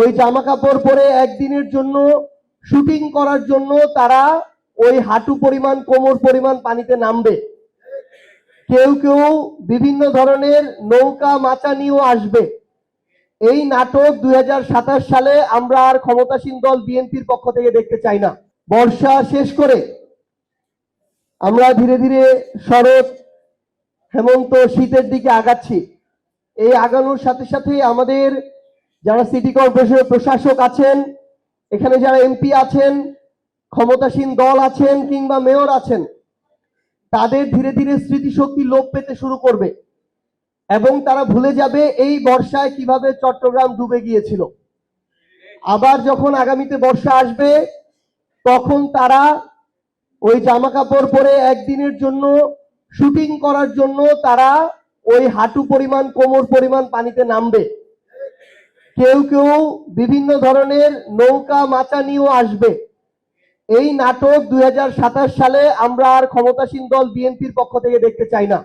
ওই জামা কাপড় পরে একদিনের জন্য শুটিং করার জন্য তারা ওই হাঁটু পরিমাণ কোমর পরিমাণ পানিতে নামবে। কেউ কেউ বিভিন্ন ধরনের নৌকা মাচা নিয়েও আসবে। এই নাটক 2027 সালে আমরা আর ক্ষমতাসীন দল বিএনপির পক্ষ থেকে দেখতে চাই না। বর্ষা শেষ করে আমরা ধীরে ধীরে শরৎ হেমন্ত শীতের দিকে আগাচ্ছি। এই আগানোর সাথে সাথে আমাদের যারা সিটি কর্পোরেশনের প্রশাসক আছেন, এখানে যারা এমপি আছেন, ক্ষমতাসীন দল আছেন কিংবা মেয়র আছেন, তাদের ধীরে ধীরে স্মৃতিশক্তি লোপ পেতে শুরু করবে এবং তারা ভুলে যাবে এই বর্ষায় কিভাবে চট্টগ্রাম ডুবে গিয়েছিল। আবার যখন আগামীতে বর্ষা আসবে তখন তারা ওই জামা কাপড় পরে একদিনের জন্য শুটিং করার জন্য তারা ওই হাঁটু পরিমাণ কোমর পরিমাণ পানিতে নামবে। কেউ কেউ বিভিন্ন ধরনের নৌকা মাচা নিয়েও আসবে। এই নাটক 2027 সালে আমরা আর ক্ষমতাসীন দল বিএনপির পক্ষ থেকে দেখতে চাই না।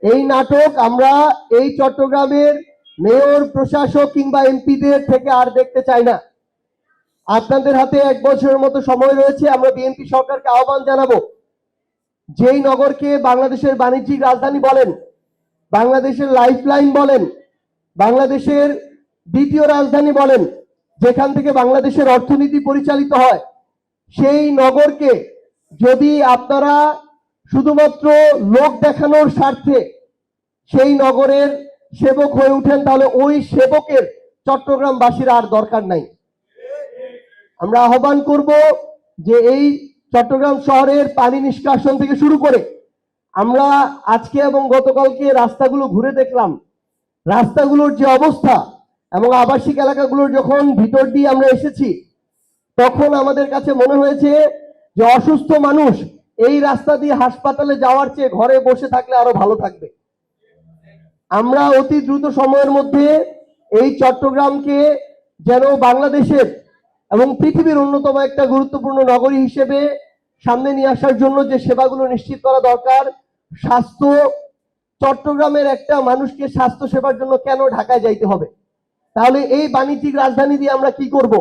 এই নাটক আমরা এই চট্টগ্রামের মেয়র প্রশাসক কিংবা এমপিদের থেকে আর দেখতে চাই না। আপনাদের হাতে 1 বছরের মতো সময় রয়েছে। আমরা বিএনপি সরকারকে আহ্বান জানাবো, যেই নগরকে বাংলাদেশের বাণিজ্যিক রাজধানী বলেন, বাংলাদেশের লাইফলাইন বলেন, বাংলাদেশের দ্বিতীয় রাজধানী বলেন, যেখান থেকে বাংলাদেশের অর্থনীতি পরিচালিত হয়, সেই নগরকে যদি আপনারা শুধুমাত্র লোক দেখানোর স্বার্থে সেই নগরের সেবক হয়ে উঠেন, তাহলে ওই সেবকের চট্টগ্রামবাসীর আর দরকার নাই। আমরা আহ্বান করব যে এই চট্টগ্রাম শহরের পানি নিষ্কাশন থেকে শুরু করে আমরা আজকে এবং গতকালকে রাস্তাগুলো ঘুরে দেখলাম, রাস্তাগুলোর যে অবস্থা এবং আবাসিক এলাকাগুলোর যখন ভিতর দিয়ে আমরা এসেছি তখন আমাদের কাছে মনে হয়েছে যে অসুস্থ মানুষ এই রাস্তা দিয়ে হাসপাতালে যাওয়ার চেয়ে ঘরে বসে থাকলে আরো ভালো থাকবে। আমরা অতি দ্রুত সময়ের মধ্যে এই চট্টগ্রামকে যেন বাংলাদেশের এবং পৃথিবীর অন্যতম একটা গুরুত্বপূর্ণ নগরী হিসেবে সামনে নিয়ে আসার জন্য যে সেবাগুলো নিশ্চিত করা দরকার, স্বাস্থ্য, চট্টগ্রামের একটা মানুষকে স্বাস্থ্য সেবার জন্য কেন ঢাকায় যাইতে হবে? তাহলে এই বাণিজ্যিক রাজধানী দিয়ে আমরা কি করব?